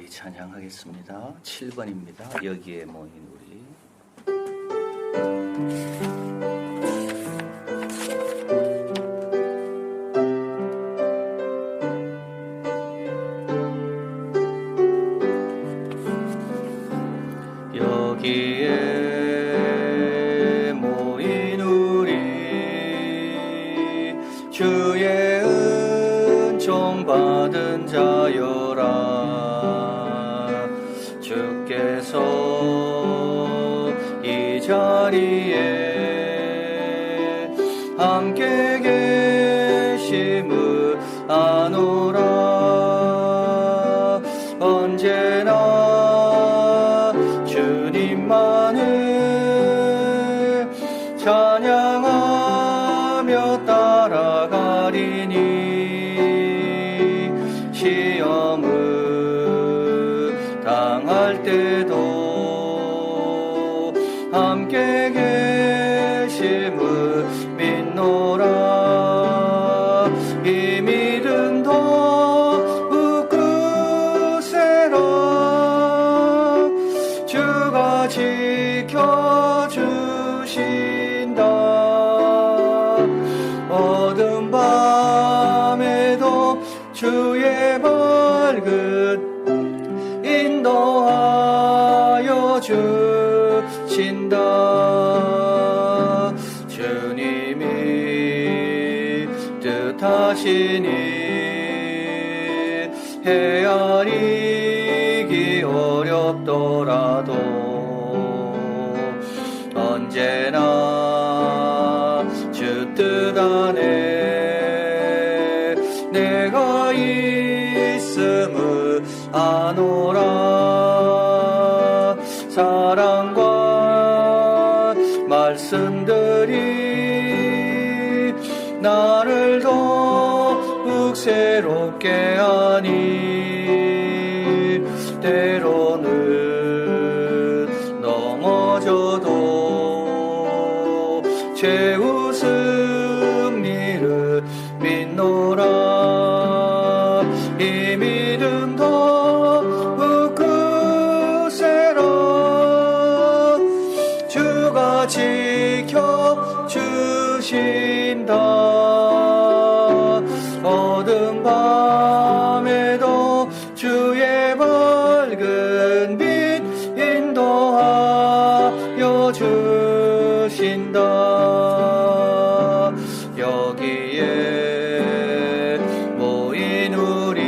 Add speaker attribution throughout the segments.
Speaker 1: 우리 찬양하겠습니다. 7번입니다. 여기에 모인 우리. 여기에 모인 우리 주의 은총 받은 자여라. 주께서 이 자리에 함께 계심을 아노라. 언제나 주님만을 찬양하며 따라가리니 시험을 당할 때도 함께 계심을 믿노라. 이 믿음 더욱 굳세라. 주가 지켜주신다. 어두운 밤에도 주의 밝은 인도하여 주신다. 주님이 뜻하시니 헤아리기 어렵더라도 언제나 주 뜻 안에 내가 있음을 아노라. 사랑과 말씀들이 나를 더욱 새롭게 하니 때로는 넘어져도 최후 승리를 믿노라. 이 믿음 더욱 굳세라. 주가 지켜주신다. 어두운 밤에도 주의 밝은 빛 인도하여 주신다. 여기에 모인 우리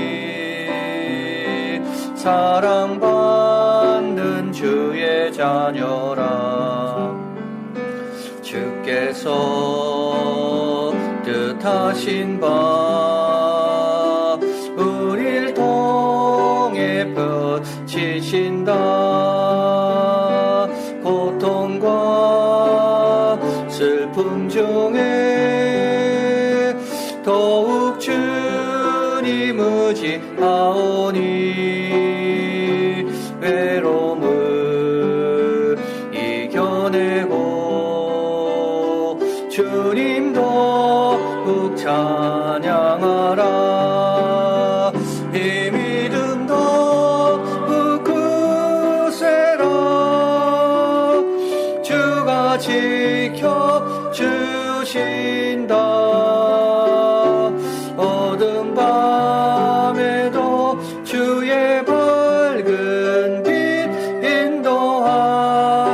Speaker 1: 사랑받는 주의 자녀라. 주께서 뜻하신 바 우릴 통해 펼치신다. 고통과 슬픔 중에 더욱 주님 의지하오니 외로움을 이겨내고 주님 더욱 찬양하라. 이 믿음 더욱 굳세라. 주가 지켜주신다. 어두운 밤에도 주의 밝은 빛 인도하여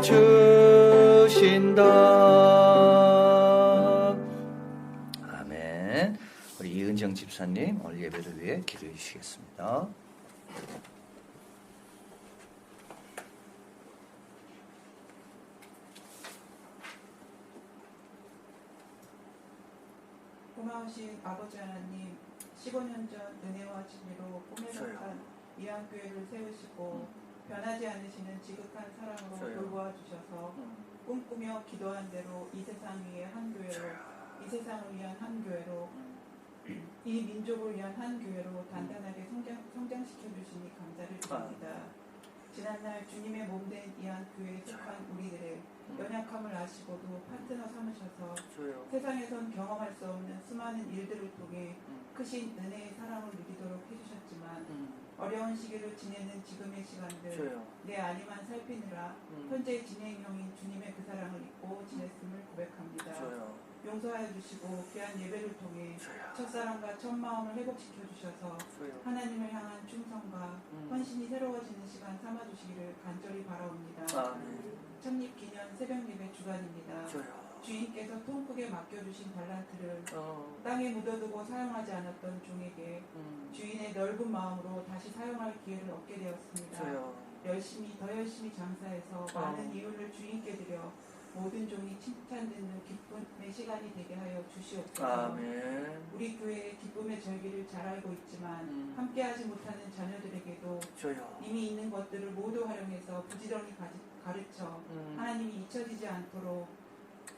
Speaker 1: 주신다. 아멘. 우리 이은정 집사님 오늘 예배를 위해 기도해 주시겠습니다.
Speaker 2: 고마우신 아버지 하나님, 15년 전 은혜와 진리로 꿈에 속한 이한교회를 세우시고 변하지 않으시는 지극한 사랑으로 돌보아 주셔서 꿈꾸며 기도한 대로 이 세상 위에 한 교회로, 이 세상을 위한 한 교회로, 이 민족을 위한 한 교회로 단단하게 성장시켜 주시니 감사를 드립니다. 지난날 주님의 몸된 이한 교회에 속한 우리들의 연약함을 아시고도 파트너 삼으셔서 세상에선 경험할 수 없는 수많은 일들을 통해 크신 은혜의 사랑을 누리도록 해주셨지만 어려운 시기를 지내는 지금의 시간들
Speaker 3: 주여.
Speaker 2: 내 안위만 살피느라 현재 진행형인 주님의 그 사랑을 잊고 지냈음을 고백합니다.
Speaker 3: 주여.
Speaker 2: 용서하여 주시고 귀한 예배를 통해
Speaker 3: 주여.
Speaker 2: 첫사랑과 첫 마음을 회복시켜 주셔서
Speaker 3: 주여.
Speaker 2: 하나님을 향한 충성과 헌신이 새로워지는 시간 삼아주시기를 간절히 바라옵니다.
Speaker 3: 아멘.
Speaker 2: 창립 기념 새벽 예배 주간입니다.
Speaker 3: 주여.
Speaker 2: 주인께서 통 크게 맡겨주신 달란트를 땅에 묻어두고 사용하지 않았던 종에게 주인의 넓은 마음으로 다시 사용할 기회를 얻게 되었습니다.
Speaker 3: 주여.
Speaker 2: 더 열심히 장사해서 많은 이윤을 주인께 드려 모든 종이 칭찬 듣는 기쁨의 시간이 되게 하여 주시옵소서.
Speaker 3: 아멘.
Speaker 2: 우리 교회의 기쁨의 절기를 잘 알고 있지만 함께하지 못하는 자녀들에게도
Speaker 3: 주여.
Speaker 2: 이미 있는 것들을 모두 활용해서 부지런히 가르쳐 하나님이 잊혀지지 않도록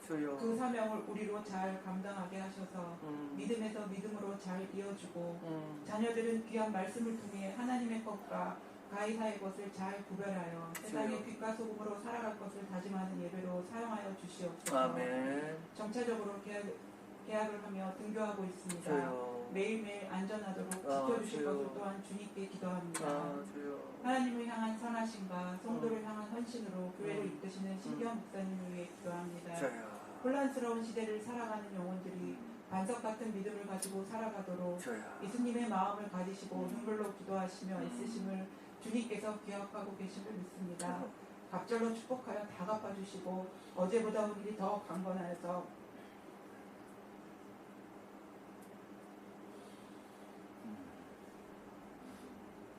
Speaker 3: 주여.
Speaker 2: 그 사명을 우리로 잘 감당하게 하셔서 믿음에서 믿음으로 잘 이어주고 자녀들은 귀한 말씀을 통해 하나님의 것과 가이사의 것을 잘 구별하여 세상의 빛과 소금으로 살아갈 것을 다짐하는 예배로 사용하여 주시옵소서.
Speaker 3: 아멘.
Speaker 2: 정차적으로 계약을 하며 등교하고 있습니다.
Speaker 3: 주여.
Speaker 2: 매일매일 안전하도록 지켜주실
Speaker 3: 주여.
Speaker 2: 것을 또한 주님께 기도합니다.
Speaker 3: 주여.
Speaker 2: 하나님을 향한 선하심과 성도를 향한 헌신으로 교회를 이끄시는 신경 목사님을 위해 기도합니다.
Speaker 3: 주여.
Speaker 2: 혼란스러운 시대를 살아가는 영혼들이 반석 같은 믿음을 가지고 살아가도록
Speaker 3: 주여.
Speaker 2: 예수님의 마음을 가지시고 눈물로 기도하시며 애쓰심을 주님께서 기억하고 계심을 믿습니다. 갑절로 축복하여 다 갚아주시고 어제보다 오늘이 더 강건하여서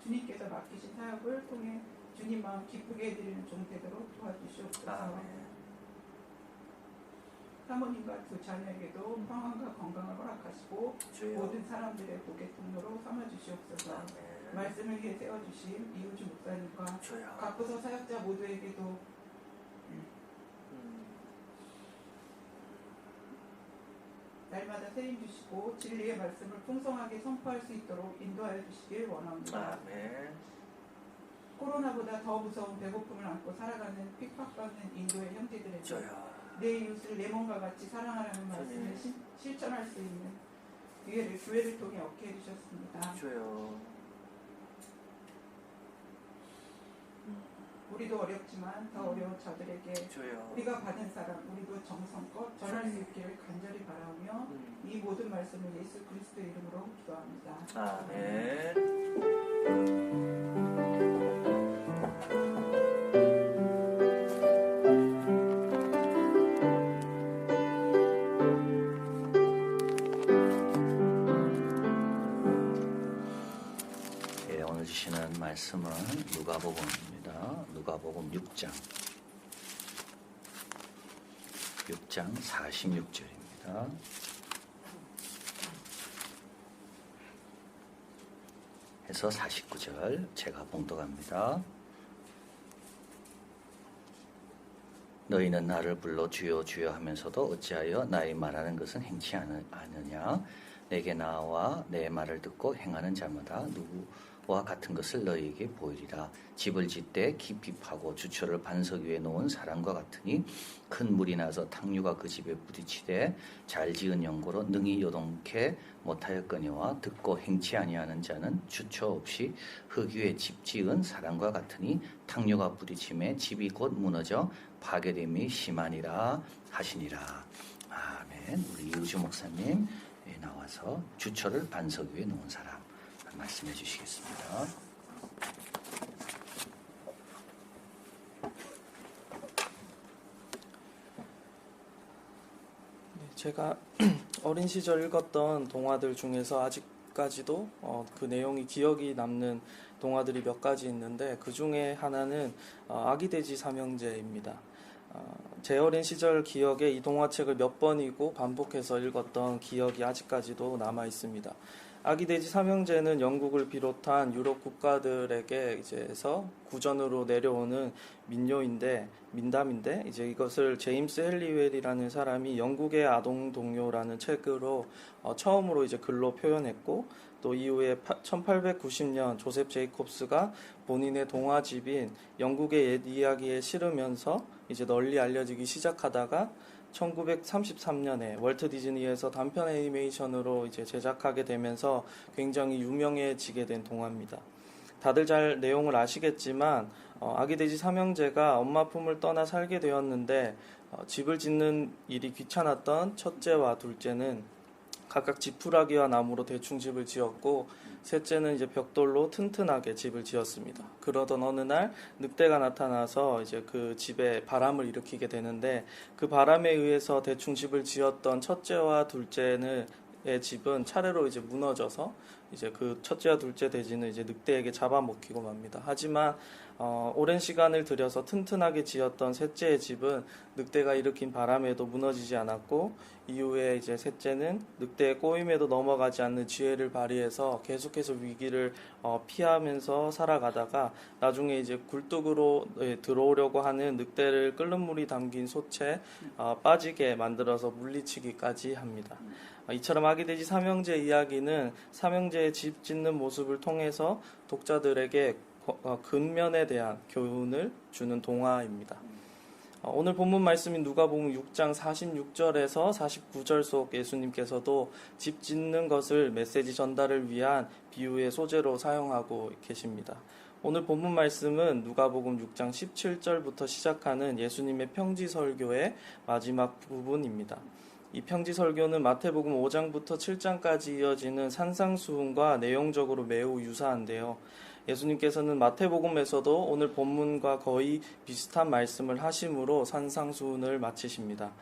Speaker 2: 주님께서 맡기신 사역을 통해 주님 마음 기쁘게 해드리는 종 되도록 도와주시옵소서.
Speaker 3: 아멘.
Speaker 2: 사모님과 두 자녀에게도 평안과 건강을 허락하시고
Speaker 3: 주여.
Speaker 2: 모든 사람들의 복의 통로로 삼아주시옵소서.
Speaker 3: 아멘.
Speaker 2: 말씀을 위해 세워주신 이우주 목사님과
Speaker 3: 주여.
Speaker 2: 각 부서 사역자 모두에게도 날마다 세임 주시고 진리의 말씀을 풍성하게 선포할 수 있도록 인도하여 주시길 원합니다.
Speaker 3: 아멘.
Speaker 2: 코로나보다 더 무서운 배고픔을 안고 살아가는 핍박받는 인도의 형제들에게
Speaker 3: 주여.
Speaker 2: 내 이웃을 내 몸과 같이 사랑하라는 말씀을 실천할 수 있는 기회를 교회를 통해 얻게 해주셨습니다.
Speaker 3: 주여.
Speaker 2: 우리도 어렵지만 더 어려운 자들에게
Speaker 3: 주여.
Speaker 2: 우리가 받은 사랑, 우리도 정성껏 전할 수 있기를 간절히 바라오며 이 모든 말씀을 예수 그리스도의 이름으로 기도합니다.
Speaker 3: 아멘.
Speaker 1: 예, 오늘 주시는 말씀은 누가복음입니다. 누가복음 6장 46절입니다. 해서 49절 제가 봉독합니다. 너희는 나를 불러 주여 주여 하면서도 어찌하여 나의 말하는 것은 행치 않으냐? 내게 나와 내 말을 듣고 행하는 자마다 누구와 같은 것을 너희에게 보이리라. 집을 짓되 깊이 파고 주초를 반석 위에 놓은 사람과 같으니 큰 물이 나서 탕류가 그 집에 부딪히되 잘 지은 연고로 능히 요동케 못하였거니와 듣고 행치 아니하는 자는 주초 없이 흙 위에 집 지은 사람과 같으니 탕류가 부딪힘에 집이 곧 무너져 파괴됨이 심하니라 하시니라. 아멘. 우리 이우주 목사님 나와서 주초를 반석 위에 놓은 사람 말씀해 주시겠습니다.
Speaker 4: 제가 어린 시절 읽었던 동화들 중에서 아직까지도 그 내용이 기억이 남는 동화들이 몇 가지 있는데 그 중에 하나는 아기 돼지 삼형제입니다. 제 어린 시절 기억에 이 동화책을 몇 번이고 반복해서 읽었던 기억이 아직까지도 남아 있습니다. 아기 돼지 삼형제는 영국을 비롯한 유럽 국가들에게서 구전으로 내려오는 민담인데 이제 이것을 제임스 헬리웰이라는 사람이 영국의 아동 동요라는 책으로 처음으로 이제 글로 표현했고 또 이후에 1890년 조셉 제이콥스가 본인의 동화집인 영국의 옛 이야기에 실으면서 이제 널리 알려지기 시작하다가 1933년에 월트 디즈니에서 단편 애니메이션으로 이제 제작하게 되면서 굉장히 유명해지게 된 동화입니다. 다들 잘 내용을 아시겠지만 아기 돼지 삼형제가 엄마 품을 떠나 살게 되었는데 집을 짓는 일이 귀찮았던 첫째와 둘째는 각각 지푸라기와 나무로 대충 집을 지었고 셋째는 이제 벽돌로 튼튼하게 집을 지었습니다. 그러던 어느 날 늑대가 나타나서 이제 그 집에 바람을 일으키게 되는데 그 바람에 의해서 대충 집을 지었던 첫째와 둘째는 의 집은 차례로 이제 무너져서 이제 그 첫째와 둘째 돼지는 이제 늑대에게 잡아먹히고 맙니다. 하지만 오랜 시간을 들여서 튼튼하게 지었던 셋째의 집은 늑대가 일으킨 바람에도 무너지지 않았고 이후에 이제 셋째는 늑대의 꼬임에도 넘어가지 않는 지혜를 발휘해서 계속해서 위기를 피하면서 살아가다가 나중에 이제 굴뚝으로 들어오려고 하는 늑대를 끓는 물이 담긴 솥에 빠지게 만들어서 물리치기까지 합니다. 이처럼 아기 돼지 삼형제 이야기는 삼형제의 집 짓는 모습을 통해서 독자들에게 근면에 대한 교훈을 주는 동화입니다. 오늘 본문 말씀인 누가복음 6장 46절에서 49절 속 예수님께서도 집 짓는 것을 메시지 전달을 위한 비유의 소재로 사용하고 계십니다. 오늘 본문 말씀은 누가복음 6장 17절부터 시작하는 예수님의 평지 설교의 마지막 부분입니다. 이 평지 설교는 마태복음 5장부터 7장까지 이어지는 산상수훈과 내용적으로 매우 유사한데요. 예수님께서는 마태복음에서도 오늘 본문과 거의 비슷한 말씀을 하심으로 산상수훈을 마치십니다.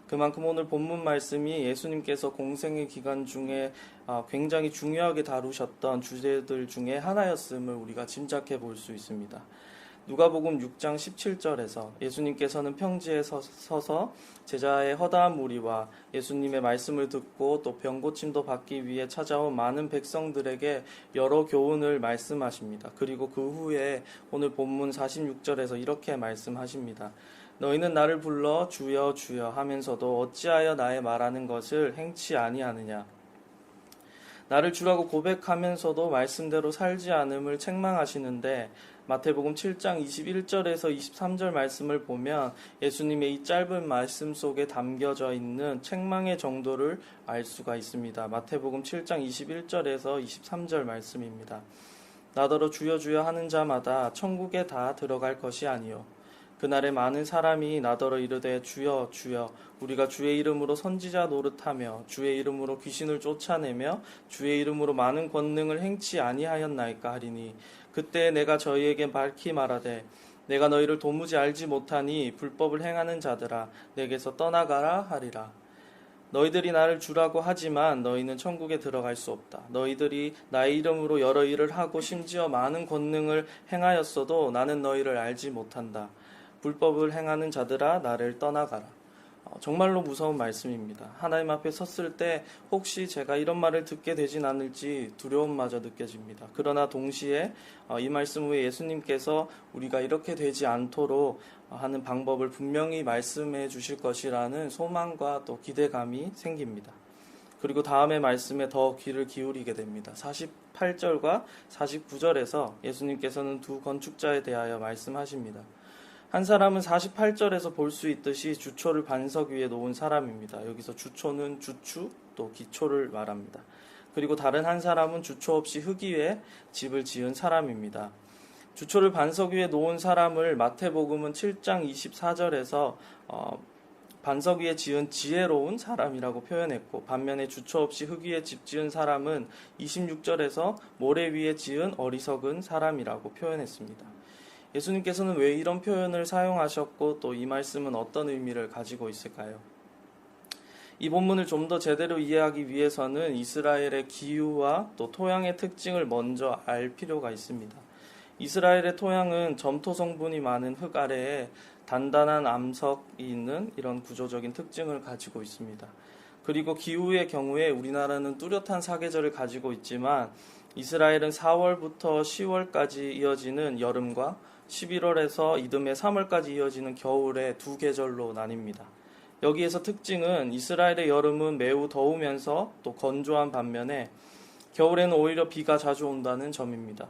Speaker 4: 그만큼 오늘 본문 말씀이 예수님께서 공생의 기간 중에 굉장히 중요하게 다루셨던 주제들 중에 하나였음을 우리가 짐작해 볼 수 있습니다. 누가복음 6장 17절에서 예수님께서는 평지에 서서 제자의 허다한 무리와 예수님의 말씀을 듣고 또 병고침도 받기 위해 찾아온 많은 백성들에게 여러 교훈을 말씀하십니다. 그리고 그 후에 오늘 본문 46절에서 이렇게 말씀하십니다. 너희는 나를 불러 주여 주여 하면서도 어찌하여 나의 말하는 것을 행치 아니하느냐. 나를 주라고 고백하면서도 말씀대로 살지 않음을 책망하시는데 마태복음 7장 21절에서 23절 말씀을 보면 예수님의 이 짧은 말씀 속에 담겨져 있는 책망의 정도를 알 수가 있습니다. 마태복음 7장 21절에서 23절 말씀입니다. 나더러 주여 주여 하는 자마다 천국에 다 들어갈 것이 아니요 그날에 많은 사람이 나더러 이르되 주여 주여 우리가 주의 이름으로 선지자 노릇하며 주의 이름으로 귀신을 쫓아내며 주의 이름으로 많은 권능을 행치 아니하였나이까 하리니 그때 내가 저희에게 밝히 말하되 내가 너희를 도무지 알지 못하니 불법을 행하는 자들아 내게서 떠나가라 하리라. 너희들이 나를 주라고 하지만 너희는 천국에 들어갈 수 없다. 너희들이 나의 이름으로 여러 일을 하고 심지어 많은 권능을 행하였어도 나는 너희를 알지 못한다. 불법을 행하는 자들아 나를 떠나가라. 정말로 무서운 말씀입니다. 하나님 앞에 섰을 때 혹시 제가 이런 말을 듣게 되진 않을지 두려움마저 느껴집니다. 그러나 동시에 이 말씀 후에 예수님께서 우리가 이렇게 되지 않도록 하는 방법을 분명히 말씀해 주실 것이라는 소망과 또 기대감이 생깁니다. 그리고 다음의 말씀에 더 귀를 기울이게 됩니다. 48절과 49절에서 예수님께서는 두 건축자에 대하여 말씀하십니다. 한 사람은 48절에서 볼 수 있듯이 주초를 반석 위에 놓은 사람입니다. 여기서 주초는 주추 또 기초를 말합니다. 그리고 다른 한 사람은 주초 없이 흙 위에 집을 지은 사람입니다. 주초를 반석 위에 놓은 사람을 마태복음은 7장 24절에서 반석 위에 지은 지혜로운 사람이라고 표현했고 반면에 주초 없이 흙 위에 집 지은 사람은 26절에서 모래 위에 지은 어리석은 사람이라고 표현했습니다. 예수님께서는 왜 이런 표현을 사용하셨고 또 이 말씀은 어떤 의미를 가지고 있을까요? 이 본문을 좀 더 제대로 이해하기 위해서는 이스라엘의 기후와 또 토양의 특징을 먼저 알 필요가 있습니다. 이스라엘의 토양은 점토 성분이 많은 흙 아래에 단단한 암석이 있는 이런 구조적인 특징을 가지고 있습니다. 그리고 기후의 경우에 우리나라는 뚜렷한 사계절을 가지고 있지만 이스라엘은 4월부터 10월까지 이어지는 여름과 11월에서 이듬해 3월까지 이어지는 겨울의 두 계절로 나뉩니다. 여기에서 특징은 이스라엘의 여름은 매우 더우면서 또 건조한 반면에 겨울에는 오히려 비가 자주 온다는 점입니다.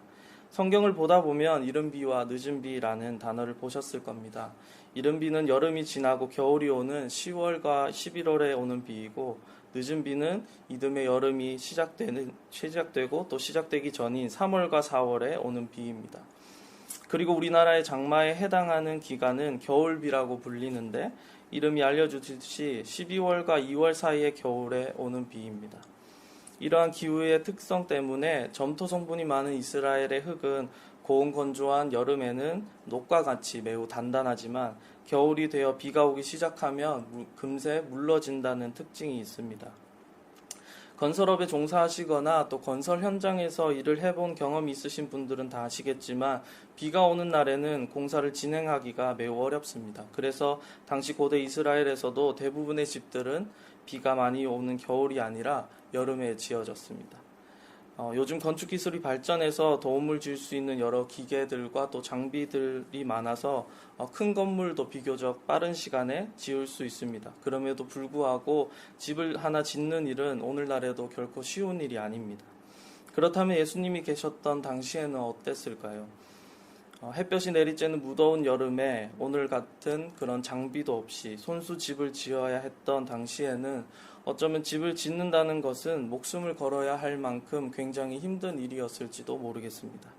Speaker 4: 성경을 보다 보면 이른 비와 늦은 비라는 단어를 보셨을 겁니다. 이른 비는 여름이 지나고 겨울이 오는 10월과 11월에 오는 비이고, 늦은 비는 이듬해 여름이 시작되고 또 시작되기 전인 3월과 4월에 오는 비입니다. 그리고 우리나라의 장마에 해당하는 기간은 겨울비라고 불리는데, 이름이 알려주듯이 12월과 2월 사이의 겨울에 오는 비입니다. 이러한 기후의 특성 때문에 점토 성분이 많은 이스라엘의 흙은 고온 건조한 여름에는 녹과 같이 매우 단단하지만 겨울이 되어 비가 오기 시작하면 금세 물러진다는 특징이 있습니다. 건설업에 종사하시거나 또 건설 현장에서 일을 해본 경험이 있으신 분들은 다 아시겠지만 비가 오는 날에는 공사를 진행하기가 매우 어렵습니다. 그래서 당시 고대 이스라엘에서도 대부분의 집들은 비가 많이 오는 겨울이 아니라 여름에 지어졌습니다. 요즘 건축 기술이 발전해서 도움을 줄 수 있는 여러 기계들과 또 장비들이 많아서 큰 건물도 비교적 빠른 시간에 지을 수 있습니다. 그럼에도 불구하고 집을 하나 짓는 일은 오늘날에도 결코 쉬운 일이 아닙니다. 그렇다면 예수님이 계셨던 당시에는 어땠을까요? 햇볕이 내리쬐는 무더운 여름에 오늘 같은 그런 장비도 없이 손수 집을 지어야 했던 당시에는 어쩌면 집을 짓는다는 것은 목숨을 걸어야 할 만큼 굉장히 힘든 일이었을지도 모르겠습니다.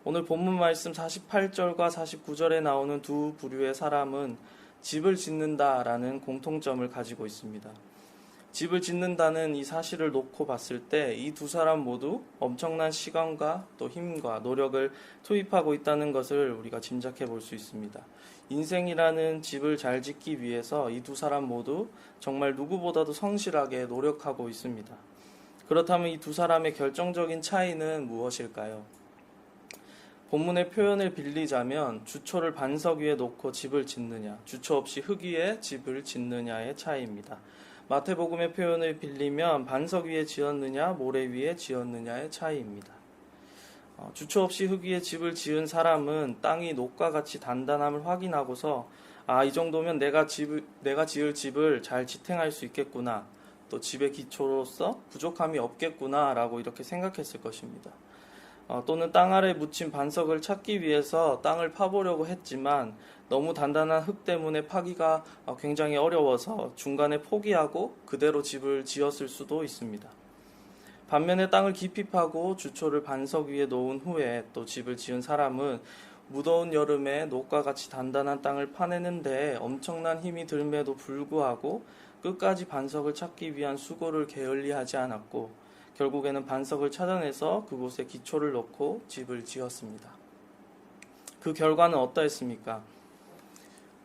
Speaker 4: 오늘 본문 말씀 48절과 49절에 나오는 두 부류의 사람은 집을 짓는다라는 공통점을 가지고 있습니다. 집을 짓는다는 이 사실을 놓고 봤을 때 이 두 사람 모두 엄청난 시간과 또 힘과 노력을 투입하고 있다는 것을 우리가 짐작해 볼 수 있습니다. 인생이라는 집을 잘 짓기 위해서 이 두 사람 모두 정말 누구보다도 성실하게 노력하고 있습니다. 그렇다면 이 두 사람의 결정적인 차이는 무엇일까요? 본문의 표현을 빌리자면 주초를 반석 위에 놓고 집을 짓느냐, 주초 없이 흙 위에 집을 짓느냐의 차이입니다. 마태복음의 표현을 빌리면 반석 위에 지었느냐, 모래 위에 지었느냐의 차이입니다. 주초 없이 흙 위에 집을 지은 사람은 땅이 녹과 같이 단단함을 확인하고서 이 정도면 내가 지을 집을 잘 지탱할 수 있겠구나, 또 집의 기초로서 부족함이 없겠구나 라고 이렇게 생각했을 것입니다. 또는 땅 아래 묻힌 반석을 찾기 위해서 땅을 파보려고 했지만 너무 단단한 흙 때문에 파기가 굉장히 어려워서 중간에 포기하고 그대로 집을 지었을 수도 있습니다. 반면에 땅을 깊이 파고 주초를 반석 위에 놓은 후에 또 집을 지은 사람은 무더운 여름에 녹과 같이 단단한 땅을 파내는데 엄청난 힘이 들매도 불구하고 끝까지 반석을 찾기 위한 수고를 게을리하지 않았고 결국에는 반석을 찾아내서 그곳에 기초를 놓고 집을 지었습니다. 그 결과는 어떠했습니까?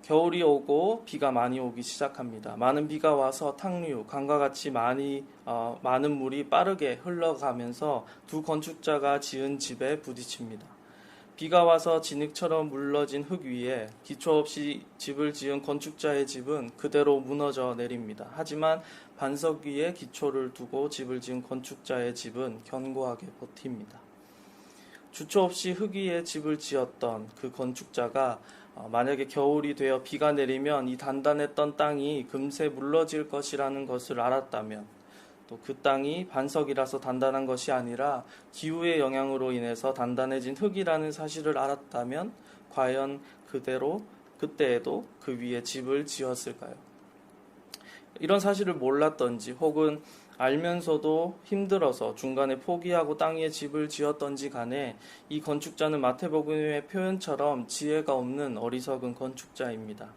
Speaker 4: 겨울이 오고 비가 많이 오기 시작합니다. 많은 비가 와서 탕류, 강과 같이 많은 물이 빠르게 흘러가면서 두 건축자가 지은 집에 부딪힙니다. 비가 와서 진흙처럼 물러진 흙 위에 기초 없이 집을 지은 건축자의 집은 그대로 무너져 내립니다. 하지만 반석 위에 기초를 두고 집을 지은 건축자의 집은 견고하게 버팁니다. 주초 없이 흙 위에 집을 지었던 그 건축자가 만약에 겨울이 되어 비가 내리면 이 단단했던 땅이 금세 물러질 것이라는 것을 알았다면, 또 그 땅이 반석이라서 단단한 것이 아니라 기후의 영향으로 인해서 단단해진 흙이라는 사실을 알았다면 과연 그때에도 그 위에 집을 지었을까요? 이런 사실을 몰랐던지 혹은 알면서도 힘들어서 중간에 포기하고 땅 위에 집을 지었던지 간에 이 건축자는 마태복음의 표현처럼 지혜가 없는 어리석은 건축자입니다.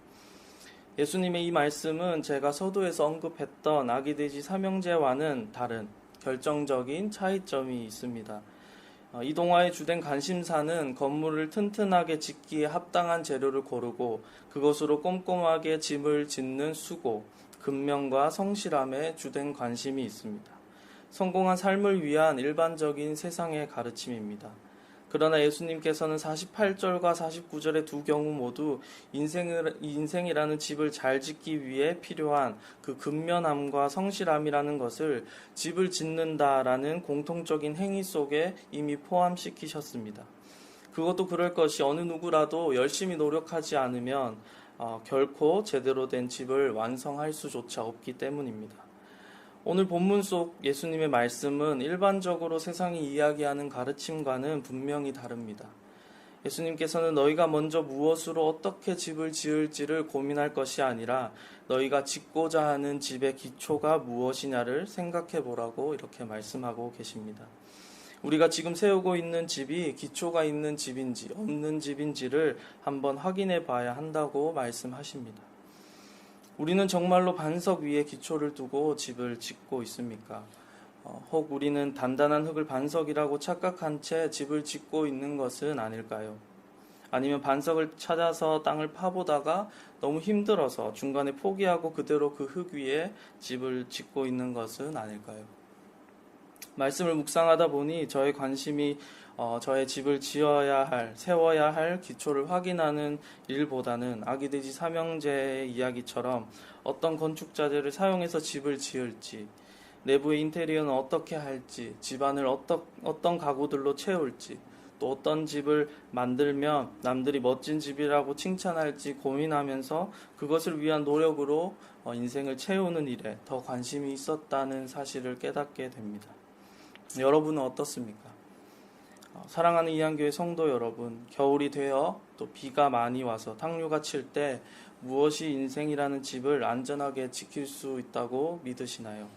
Speaker 4: 예수님의 이 말씀은 제가 서두에서 언급했던 아기돼지 삼형제와는 다른 결정적인 차이점이 있습니다. 이 동화의 주된 관심사는 건물을 튼튼하게 짓기에 합당한 재료를 고르고 그것으로 꼼꼼하게 집을 짓는 수고, 근면과 성실함에 주된 관심이 있습니다. 성공한 삶을 위한 일반적인 세상의 가르침입니다. 그러나 예수님께서는 48절과 49절의 두 경우 모두 인생이라는 집을 잘 짓기 위해 필요한 그 근면함과 성실함이라는 것을 집을 짓는다라는 공통적인 행위 속에 이미 포함시키셨습니다. 그것도 그럴 것이 어느 누구라도 열심히 노력하지 않으면 결코 제대로 된 집을 완성할 수조차 없기 때문입니다. 오늘 본문 속 예수님의 말씀은 일반적으로 세상이 이야기하는 가르침과는 분명히 다릅니다. 예수님께서는 너희가 먼저 무엇으로 어떻게 집을 지을지를 고민할 것이 아니라 너희가 짓고자 하는 집의 기초가 무엇이냐를 생각해 보라고 이렇게 말씀하고 계십니다. 우리가 지금 세우고 있는 집이 기초가 있는 집인지 없는 집인지를 한번 확인해 봐야 한다고 말씀하십니다. 우리는 정말로 반석 위에 기초를 두고 집을 짓고 있습니까? 혹 우리는 단단한 흙을 반석이라고 착각한 채 집을 짓고 있는 것은 아닐까요? 아니면 반석을 찾아서 땅을 파보다가 너무 힘들어서 중간에 포기하고 그대로 그 흙 위에 집을 짓고 있는 것은 아닐까요? 말씀을 묵상하다 보니 저의 관심이 저의 집을 지어야 할, 세워야 할 기초를 확인하는 일보다는 아기돼지 삼형제의 이야기처럼 어떤 건축자재를 사용해서 집을 지을지, 내부의 인테리어는 어떻게 할지, 집안을 어떤 가구들로 채울지, 또 어떤 집을 만들면 남들이 멋진 집이라고 칭찬할지 고민하면서 그것을 위한 노력으로 인생을 채우는 일에 더 관심이 있었다는 사실을 깨닫게 됩니다. 여러분은 어떻습니까? 사랑하는 이한교회 성도 여러분, 겨울이 되어 또 비가 많이 와서 탕류가 칠 때 무엇이 인생이라는 집을 안전하게 지킬 수 있다고 믿으시나요?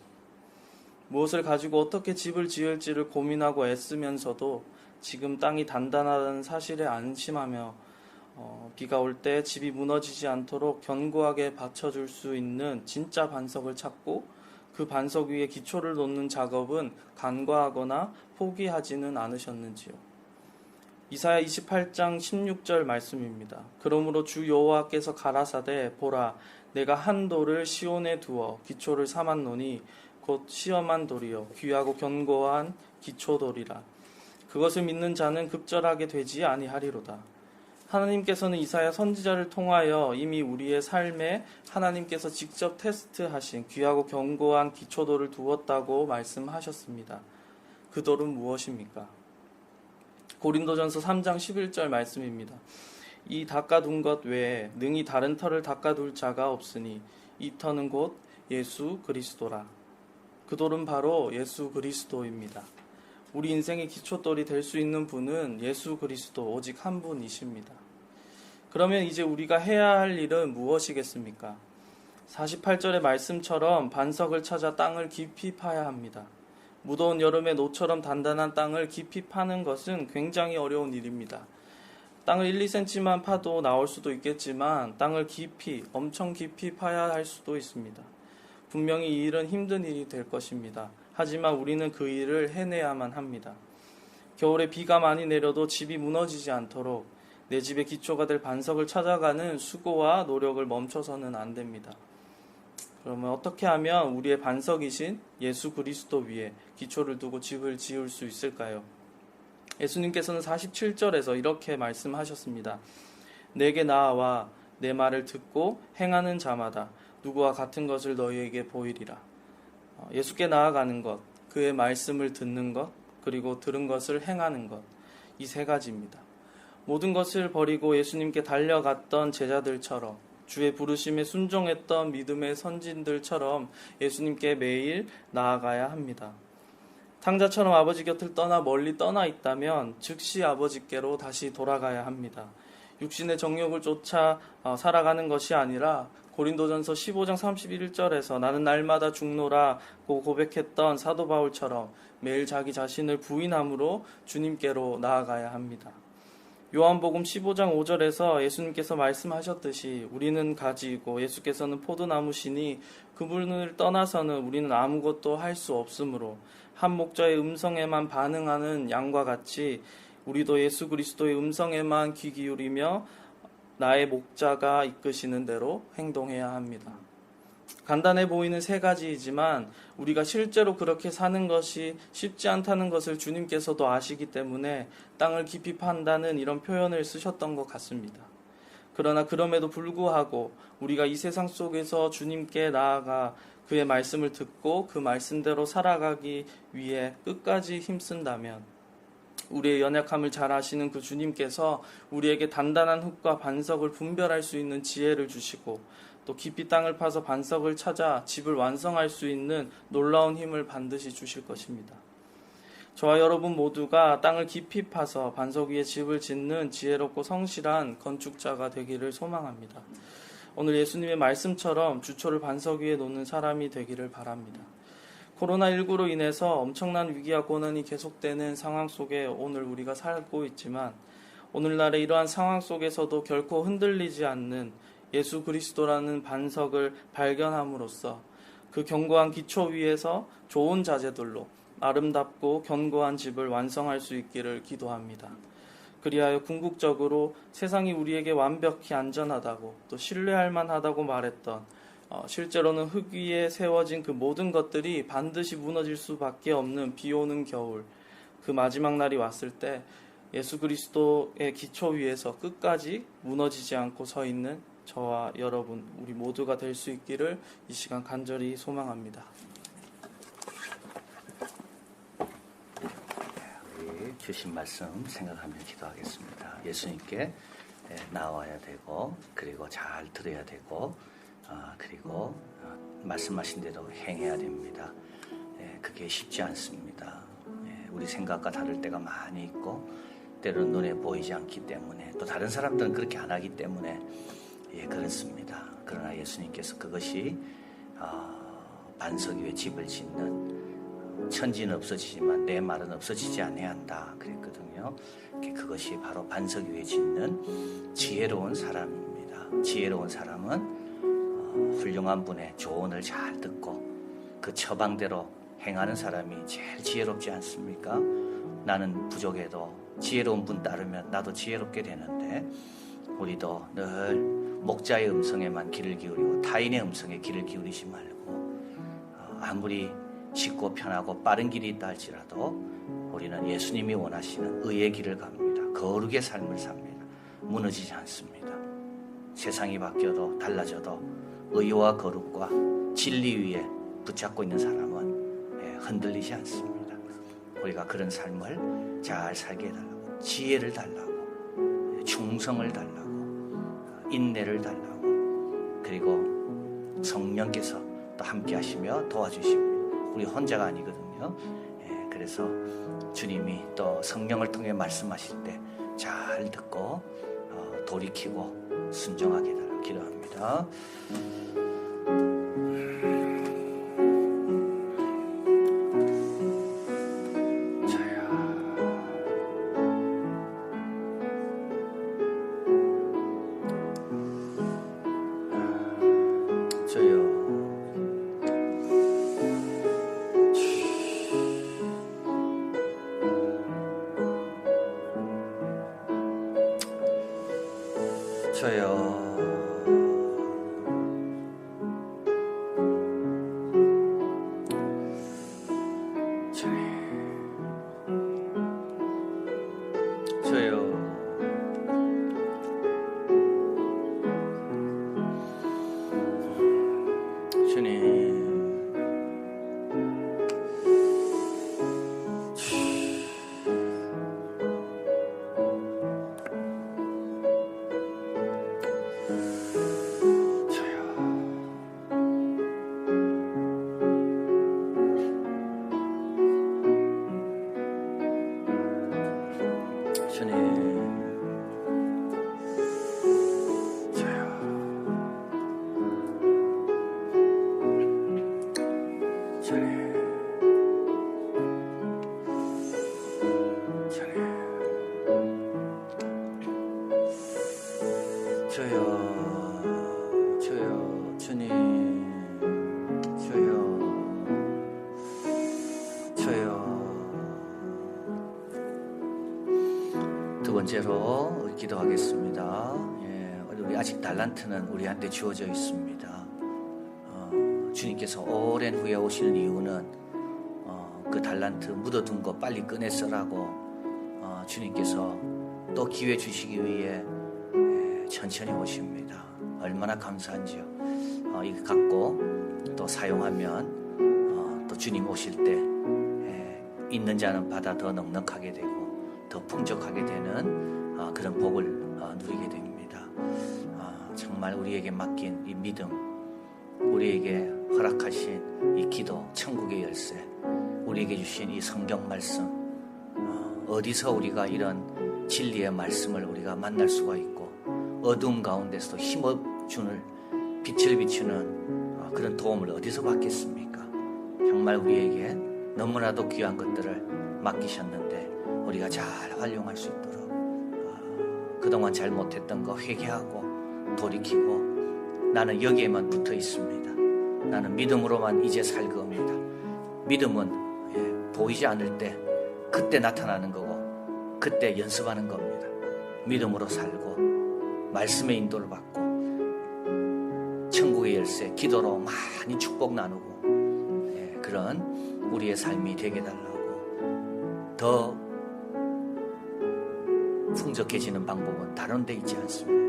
Speaker 4: 무엇을 가지고 어떻게 집을 지을지를 고민하고 애쓰면서도 지금 땅이 단단하다는 사실에 안심하며 비가 올 때 집이 무너지지 않도록 견고하게 받쳐줄 수 있는 진짜 반석을 찾고 그 반석 위에 기초를 놓는 작업은 간과하거나 포기하지는 않으셨는지요? 이사야 28장 16절 말씀입니다. 그러므로 주 여호와께서 가라사대 보라 내가 한 돌을 시온에 두어 기초를 삼았노니 곧 시험한 돌이요 귀하고 견고한 기초돌이라. 그것을 믿는 자는 급절하게 되지 아니하리로다. 하나님께서는 이사야 선지자를 통하여 이미 우리의 삶에 하나님께서 직접 테스트하신 귀하고 견고한 기초돌을 두었다고 말씀하셨습니다. 그 돌은 무엇입니까? 고린도전서 3장 11절 말씀입니다. 이 닦아둔 것 외에 능히 다른 터를 닦아둘 자가 없으니 이 터는 곧 예수 그리스도라. 그 돌은 바로 예수 그리스도입니다. 우리 인생의 기초돌이 될 수 있는 분은 예수 그리스도 오직 한 분이십니다. 그러면 이제 우리가 해야 할 일은 무엇이겠습니까? 48절의 말씀처럼 반석을 찾아 땅을 깊이 파야 합니다. 무더운 여름에 노처럼 단단한 땅을 깊이 파는 것은 굉장히 어려운 일입니다. 땅을 1, 2cm만 파도 나올 수도 있겠지만 땅을 깊이, 엄청 깊이 파야 할 수도 있습니다. 분명히 이 일은 힘든 일이 될 것입니다. 하지만 우리는 그 일을 해내야만 합니다. 겨울에 비가 많이 내려도 집이 무너지지 않도록 내 집의 기초가 될 반석을 찾아가는 수고와 노력을 멈춰서는 안 됩니다. 그러면 어떻게 하면 우리의 반석이신 예수 그리스도 위에 기초를 두고 집을 지을 수 있을까요? 예수님께서는 47절에서 이렇게 말씀하셨습니다. 내게 나아와 내 말을 듣고 행하는 자마다 누구와 같은 것을 너희에게 보이리라. 예수께 나아가는 것, 그의 말씀을 듣는 것, 그리고 들은 것을 행하는 것, 이 세 가지입니다. 모든 것을 버리고 예수님께 달려갔던 제자들처럼 주의 부르심에 순종했던 믿음의 선진들처럼 예수님께 매일 나아가야 합니다. 탕자처럼 아버지 곁을 떠나 멀리 떠나 있다면 즉시 아버지께로 다시 돌아가야 합니다. 육신의 정욕을 쫓아 살아가는 것이 아니라 고린도전서 15장 31절에서 나는 날마다 죽노라고 고백했던 사도 바울처럼 매일 자기 자신을 부인함으로 주님께로 나아가야 합니다. 요한복음 15장 5절에서 예수님께서 말씀하셨듯이 우리는 가지이고 예수께서는 포도나무시니 그분을 떠나서는 우리는 아무것도 할 수 없으므로 한 목자의 음성에만 반응하는 양과 같이 우리도 예수 그리스도의 음성에만 귀 기울이며 나의 목자가 이끄시는 대로 행동해야 합니다. 간단해 보이는 세 가지이지만 우리가 실제로 그렇게 사는 것이 쉽지 않다는 것을 주님께서도 아시기 때문에 땅을 깊이 판다는 이런 표현을 쓰셨던 것 같습니다. 그러나 그럼에도 불구하고 우리가 이 세상 속에서 주님께 나아가 그의 말씀을 듣고 그 말씀대로 살아가기 위해 끝까지 힘쓴다면 우리의 연약함을 잘 아시는 그 주님께서 우리에게 단단한 흙과 반석을 분별할 수 있는 지혜를 주시고 또 또 깊이 땅을 파서 반석을 찾아 집을 완성할 수 있는 놀라운 힘을 반드시 주실 것입니다. 저와 여러분 모두가 땅을 깊이 파서 반석 위에 집을 짓는 지혜롭고 성실한 건축자가 되기를 소망합니다. 오늘 예수님의 말씀처럼 주초를 반석 위에 놓는 사람이 되기를 바랍니다. 코로나19로 인해서 엄청난 위기와 고난이 계속되는 상황 속에 오늘 우리가 살고 있지만 오늘날의 이러한 상황 속에서도 결코 흔들리지 않는 예수 그리스도라는 반석을 발견함으로써 그 견고한 기초 위에서 좋은 자재들로 아름답고 견고한 집을 완성할 수 있기를 기도합니다. 그리하여 궁극적으로 세상이 우리에게 완벽히 안전하다고 또 신뢰할 만하다고 말했던 실제로는 흙 위에 세워진 그 모든 것들이 반드시 무너질 수밖에 없는 비 오는 겨울, 그 마지막 날이 왔을 때 예수 그리스도의 기초 위에서 끝까지 무너지지 않고 서 있는 저와 여러분 우리 모두가 될 수 있기를 이 시간 간절히 소망합니다.
Speaker 1: 우리 주신 말씀 생각하며 기도하겠습니다. 예수님께 나와야 되고 그리고 잘 들어야 되고 그리고 말씀하신 대로 행해야 됩니다. 그게 쉽지 않습니다. 우리 생각과 다를 때가 많이 있고 때로는 눈에 보이지 않기 때문에 또 다른 사람들은 그렇게 안 하기 때문에 그렇습니다. 그러나 예수님께서 그것이 반석 위에 집을 짓는 천지는 없어지지만 내 말은 없어지지 않아야 한다 그랬거든요. 그것이 바로 반석 위에 짓는 지혜로운 사람입니다. 지혜로운 사람은 훌륭한 분의 조언을 잘 듣고 그 처방대로 행하는 사람이 제일 지혜롭지 않습니까? 나는 부족해도 지혜로운 분 따르면 나도 지혜롭게 되는데 우리도 늘 목자의 음성에만 귀를 기울이고 타인의 음성에 귀를 기울이지 말고 아무리 쉽고 편하고 빠른 길이 있다 할지라도 우리는 예수님이 원하시는 의의 길을 갑니다. 거룩의 삶을 삽니다. 무너지지 않습니다. 세상이 바뀌어도 달라져도 의와 거룩과 진리 위에 붙잡고 있는 사람은 흔들리지 않습니다. 우리가 그런 삶을 잘 살게 해달라고, 지혜를 달라고, 충성을 달라고, 인내를 달라고, 그리고 성령께서 또 함께 하시며 도와주십니다. 우리 혼자가 아니거든요. 그래서 주님이 또 성령을 통해 말씀하실 때 잘 듣고 돌이키고 순종하게 해달라고 기도합니다. 두 번째로 기도하겠습니다. 우리 아직 달란트는 우리한테 주어져 있습니다. 주님께서 오랜 후에 오시는 이유는 그 달란트 묻어둔 거 빨리 꺼내 쓰라고 주님께서 또 기회 주시기 위해 천천히 오십니다. 얼마나 감사한지요. 이거 갖고 또 사용하면 또 주님 오실 때 있는 자는 받아 더 넉넉하게 되고 더 풍족하게 되는 그런 복을 누리게 됩니다. 기도합니다. 정말 우리에게 맡긴 이 믿음, 우리에게 허락하신 이 기도, 천국의 열쇠, 우리에게 주신 이 성경 말씀, 어디서 우리가 이런 진리의 말씀을 우리가 만날 수가 있고 어두움 가운데서도 힘을 빛을 비추는 그런 도움을 어디서 받겠습니까? 정말 우리에게 너무나도 귀한 것들을 맡기셨는데 우리가 잘 활용할 수 있도록 그동안 잘못했던 거 회개하고 돌이키고 나는 여기에만 붙어 있습니다. 나는 믿음으로만 이제 살 겁니다. 믿음은 보이지 않을 때 그때 나타나는 거고 그때 연습하는 겁니다. 믿음으로 살고 말씀의 인도를 받고 천국의 열쇠 기도로 많이 축복 나누고 그런 우리의 삶이 되게 달라고. 더 풍족해지는 방법은 다른 데 있지 않습니다.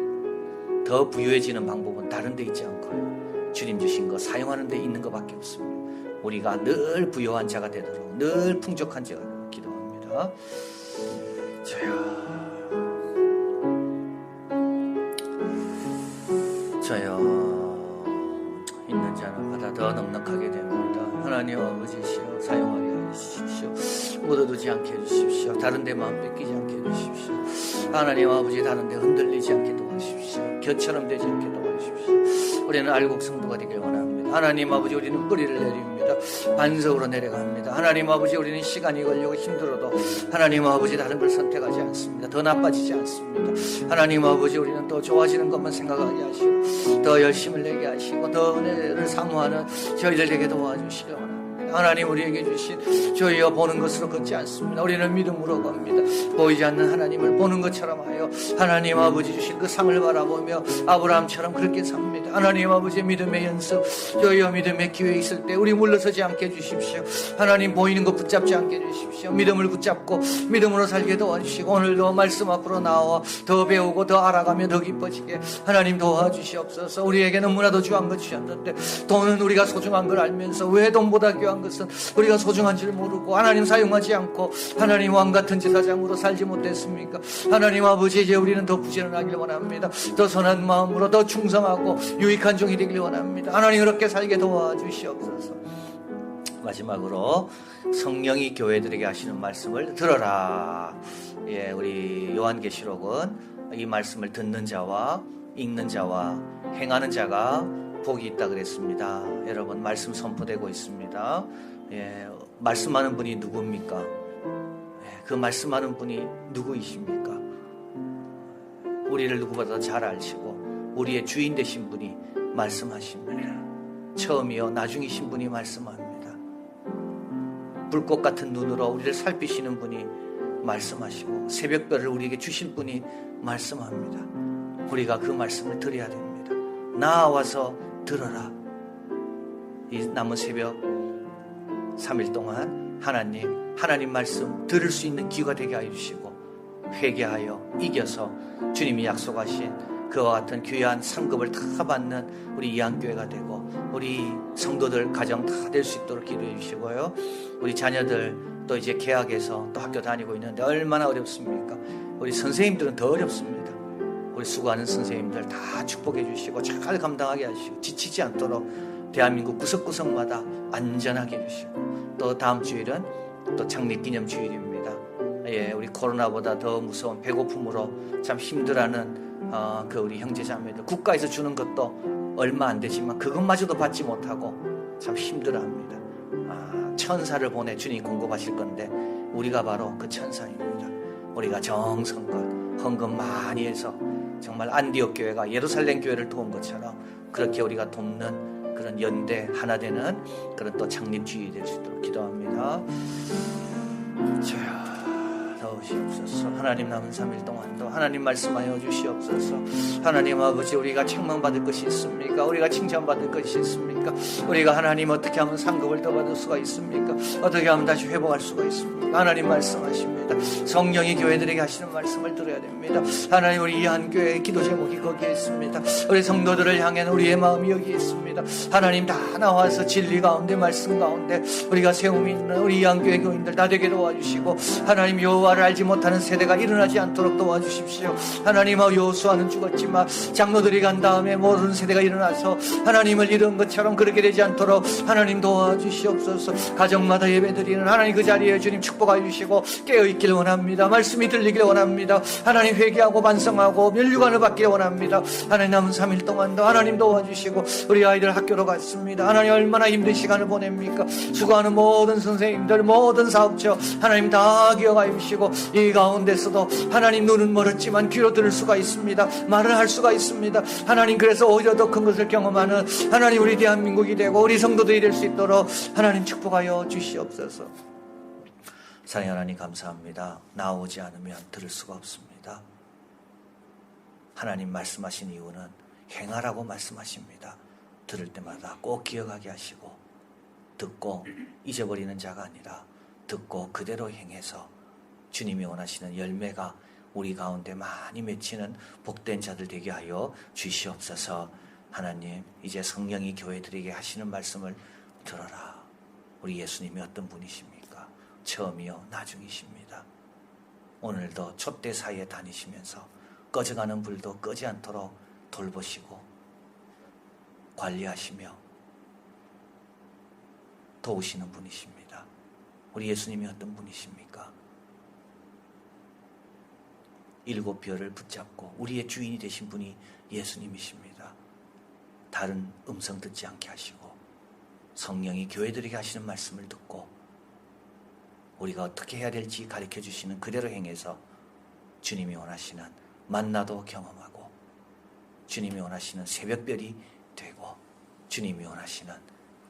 Speaker 1: 더 부유해지는 방법은 다른 데 있지 않고요. 주님 주신 거 사용하는 데 있는 것밖에 없습니다. 우리가 늘 부유한 자가 되도록 늘 풍족한 자가 되도록 기도합니다. 저요 있는 자는 바다 더 넉넉하게 됩니다. 하나님 아버지시여 사용하게 해주십시오. 묻어두지 않게 해주십시오. 다른 데 마음 뺏기지 않게 해주십시오. 하나님 아버지 다른 데 흔들리지 않게 도와주십시오. 겨처럼 되지 않게 도와주십시오. 우리는 알곡 성도가 되길 원합니다. 하나님 아버지 우리는 뿌리를 내립니다. 반석으로 내려갑니다. 하나님 아버지 우리는 시간이 걸리고 힘들어도 하나님 아버지 다른 걸 선택하지 않습니다. 더 나빠지지 않습니다. 하나님 아버지 우리는 더 좋아지는 것만 생각하게 하시고 더 열심을 내게 하시고 더 은혜를 사모하는 저희들 되게 도와주시기 원합니다. 하나님 우리에게 주신 저희가 보는 것으로 걷지 않습니다. 우리는 믿음으로 갑니다. 보이지 않는 하나님을 보는 것처럼 하여 하나님 아버지 주신 그 상을 바라보며 아브라함처럼 그렇게 삽니다. 하나님 아버지 믿음의 연습, 저희와 믿음의 기회 있을 때 우리 물러서지 않게 해주십시오. 하나님 보이는 것 붙잡지 않게 해주십시오. 믿음을 붙잡고 믿음으로 살게 도와주시고 오늘도 말씀 앞으로 나와 더 배우고 더 알아가며 더 깊어지게 하나님 도와주시옵소서. 우리에게 너무나도 귀한 것 주셨는데 돈은 우리가 소중한 걸 알면서 왜 돈보다 귀한 것은 우리가 소중한 줄 모르고 하나님 사용하지 않고 하나님 왕같은 제사장으로 살지 못했습니까? 하나님 아버지 이제 우리는 더 부지런하길 원합니다. 더 선한 마음으로 더 충성하고 유익한 종이 되길 원합니다. 하나님 그렇게 살게 도와주시옵소서. 마지막으로 성령이 교회들에게 하시는 말씀을 들어라. 우리 요한계시록은 이 말씀을 듣는 자와 읽는 자와 행하는 자가 복이 있다 그랬습니다. 여러분 말씀 선포되고 있습니다. 말씀하는 분이 누굽니까? 그 말씀하는 분이 누구이십니까? 우리를 누구보다 잘 아시고 우리의 주인 되신 분이 말씀하십니다. 처음이요 나중이신 분이 말씀합니다. 불꽃 같은 눈으로 우리를 살피시는 분이 말씀하시고 새벽별을 우리에게 주신 분이 말씀합니다. 우리가 그 말씀을 드려야 됩니다. 나와서 들어라. 이 남은 새벽 3일 동안 하나님 말씀 들을 수 있는 기회가 되게 하여 주시고 회개하여 이겨서 주님이 약속하신 그와 같은 귀한 상급을 다 받는 우리 이한교회가 되고 우리 성도들 가정 다 될 수 있도록 기도해 주시고요. 우리 자녀들 또 이제 개학해서 또 학교 다니고 있는데 얼마나 어렵습니까? 우리 선생님들은 더 어렵습니다. 우리 수고하는 선생님들 다 축복해 주시고 잘 감당하게 하시고 지치지 않도록 대한민국 구석구석마다 안전하게 해주시고 또 다음 주일은 또 창립기념 주일입니다. 우리 코로나보다 더 무서운 배고픔으로 참 힘들어하는 그 우리 형제자매들 국가에서 주는 것도 얼마 안 되지만 그것마저도 받지 못하고 참 힘들어합니다. 천사를 보내 주님 공급하실 건데 우리가 바로 그 천사입니다. 우리가 정성껏 헌금 많이 해서 정말 안디옥 교회가 예루살렘 교회를 도운 것처럼 그렇게 우리가 돕는 그런 연대 하나 되는 그런 또 창립주의 될 수 있도록 기도합니다. 도우시옵소서. 하나님 남은 3일 동안도 하나님 말씀하여 주시옵소서. 하나님 아버지 우리가 책망받을 것이 있습니까? 우리가 칭찬받을 것이 있습니까? 우리가 하나님 어떻게 하면 상급을 더 받을 수가 있습니까? 어떻게 하면 다시 회복할 수가 있습니까? 하나님 말씀하십니다. 됩니다. 성령이 교회들에게 하시는 말씀을 들어야 됩니다. 하나님, 우리 이한교회의 기도 제목이 거기에 있습니다. 우리 성도들을 향한 우리의 마음이 여기 있습니다. 하나님, 다 나와서 진리 가운데, 말씀 가운데 우리가 세움이 있는 우리 이한교회 교인들 다 되게 도와주시고, 하나님, 여호와를 알지 못하는 세대가 일어나지 않도록 도와주십시오. 하나님, 여호수아는 죽었지만 장로들이 간 다음에 모든 세대가 일어나서 하나님을 잃은 것처럼 그렇게 되지 않도록 하나님 도와주시옵소서. 가정마다 예배드리는 하나님 그 자리에 주님 축복하여 주시고 깨어있기를 원합니다. 말씀이 들리기를 원합니다. 하나님, 회개하고 반성하고 면류관을 받기를 원합니다. 하나님, 남은 3일 동안도 하나님 도와주시고, 우리 아이들 학교로 갔습니다. 하나님, 얼마나 힘든 시간을 보냅니까? 수고하는 모든 선생님들, 모든 사업자 하나님 다 기억하여 주시고, 이 가운데서도 하나님, 눈은 멀었지만 귀로 들을 수가 있습니다. 말을 할 수가 있습니다. 하나님, 그래서 오히려 더 큰 것을 경험하는 하나님, 우리 대한민국이 되고 우리 성도들이 될 수 있도록 하나님 축복하여 주시옵소서. 사랑하는 하나님, 감사합니다. 나오지 않으면 들을 수가 없습니다. 하나님 말씀하신 이유는 행하라고 말씀하십니다. 들을 때마다 꼭 기억하게 하시고, 듣고 잊어버리는 자가 아니라 듣고 그대로 행해서 주님이 원하시는 열매가 우리 가운데 많이 맺히는 복된 자들 되게 하여 주시옵소서. 하나님, 이제 성령이 교회들에게 하시는 말씀을 들어라. 우리 예수님이 어떤 분이십니까? 처음이요 나중이십니다. 오늘도 촛대 사이에 다니시면서 꺼져가는 불도 끄지 않도록 돌보시고 관리하시며 도우시는 분이십니다. 우리 예수님이 어떤 분이십니까? 7 별을 붙잡고 우리의 주인이 되신 분이 예수님이십니다. 다른 음성 듣지 않게 하시고 성령이 교회들에게 하시는 말씀을 듣고 우리가 어떻게 해야 될지 가르쳐 주시는 그대로 행해서 주님이 원하시는 만나도 경험하고 주님이 원하시는 새벽별이 되고 주님이 원하시는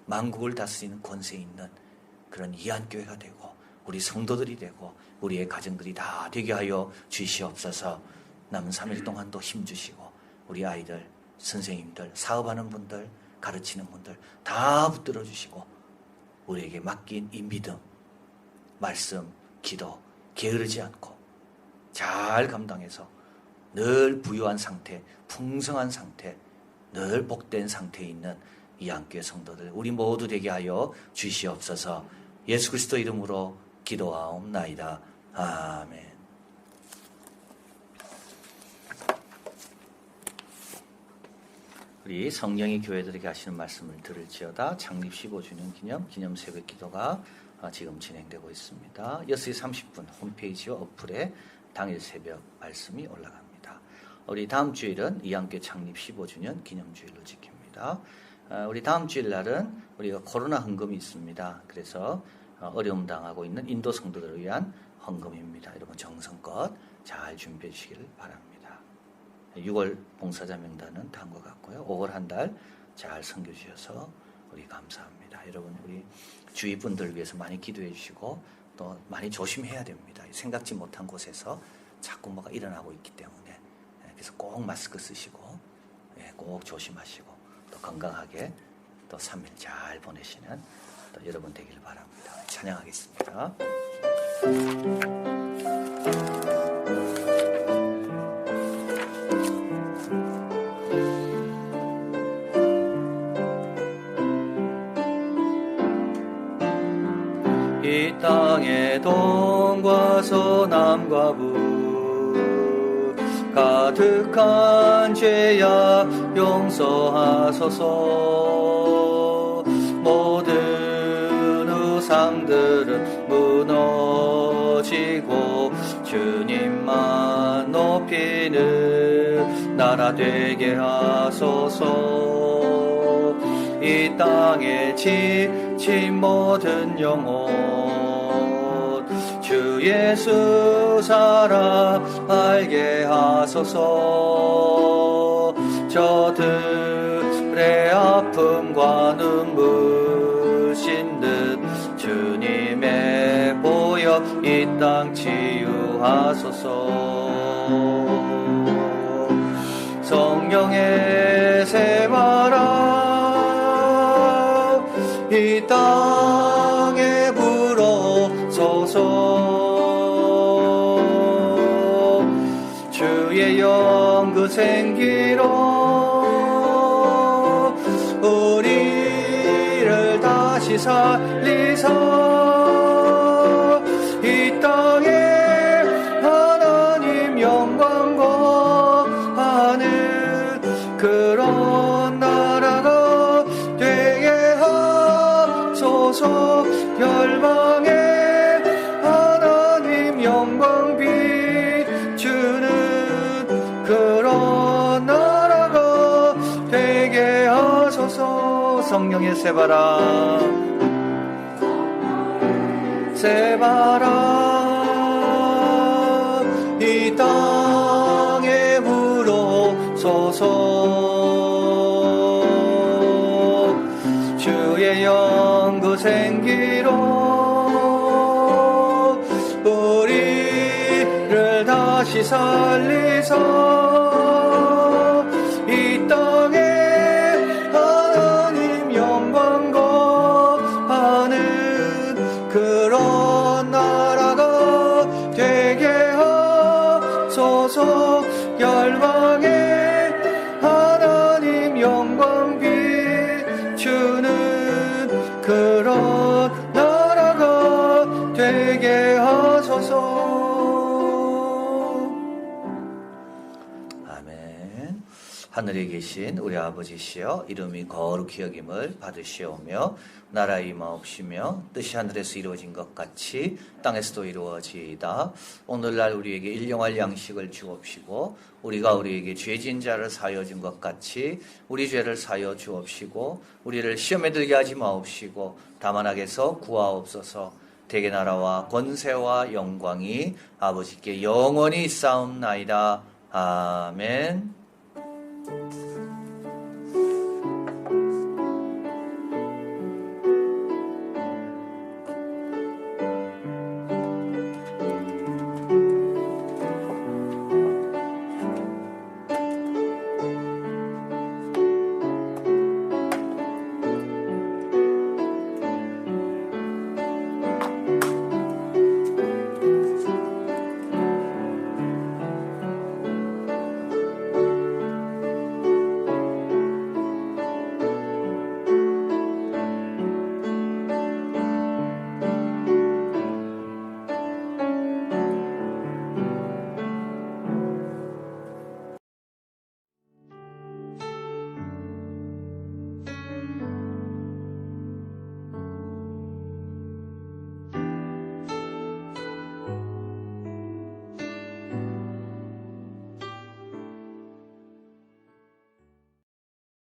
Speaker 1: 만국을 다스리는 권세 있는 그런 이한교회가 되고 우리 성도들이 되고 우리의 가정들이 다 되게 하여 주시옵소서. 남은 3일 동안도 힘주시고 우리 아이들, 선생님들, 사업하는 분들, 가르치는 분들 다 붙들어 주시고 우리에게 맡긴 이 믿음, 말씀, 기도 게으르지 않고 잘 감당해서 늘 부유한 상태, 풍성한 상태, 늘 복된 상태에 있는 이한교회 성도들 우리 모두 되게 하여 주시옵소서. 예수 그리스도 이름으로 기도하옵나이다. 아멘. 우리 성령이 교회들에게 하시는 말씀을 들을지어다. 창립 15주년 기념 새벽 기도가 지금 진행되고 있습니다. 6시 30분 홈페이지와 어플에 당일 새벽 말씀이 올라갑니다. 우리 다음 주일은 이한교회 창립 15주년 기념주일로 지킵니다. 우리 다음 주일 날은 우리가 코로나 헌금이 있습니다. 그래서 어려움 당하고 있는 인도 성도들을 위한 헌금입니다. 여러분 정성껏 잘 준비해 주시기를 바랍니다. 6월 봉사자 명단은 다음과 같고요. 5월 한 달 잘 섬겨주셔서 우리 감사합니다. 여러분 우리 주위 분들 위해서 많이 기도해 주시고 또 많이 조심해야 됩니다. 생각지 못한 곳에서 자꾸 뭐가 일어나고 있기 때문에 그래서 꼭 마스크 쓰시고 꼭 조심하시고 또 건강하게 또 3일 잘 보내시는 또 여러분 되길 바랍니다. 찬양하겠습니다. 이 땅의 동과 서남과 북 가득한 죄악 용서하소서. 모든 우상들은 무너지고 주님만 높이는 나라 되게 하소서. 이 땅에 지친 모든 영혼 주 예수 사랑 알게 하소서. 저들의 아픔과 눈물 씻는 주님의 보혈 이 땅 치유하소서. 성령의 새바람 이 땅에 불어소서. 주의 영 그 생기로 우리를 다시 살리사 이 땅에 하나님 영광 거하는 그런 나라가 되게 하소서. 열방에 하나님 영광 비추는 그런 나라가 되게 하소서. 성령의 새바람 새바람 이 땅에 불어소서. 주의 영 그 생기로 우리를 다시 살리사 이 땅에 하나님 영광 거하는 그런 나라가 되게 하소서. 열방에 하나님 영광 비추는 그런 나라가 되게 하소서. 아멘. 하늘에 계신 우리 아버지시여, 이름이 거룩히 여김을 받으시오며 나라의 임하옵시며 뜻이 하늘에서 이루어진 것 같이 땅에서도 이루어지이다. 오늘날 우리에게 일용할 양식을 주옵시고 우리가 우리에게 죄진 자를 사하여 준 것 같이 우리 죄를 사하여 주옵시고 우리를 시험에 들게 하지 마옵시고 다만 악에서 구하옵소서. 대개 나라와 권세와 영광이 아버지께 영원히 있사옵나이다. 아멘.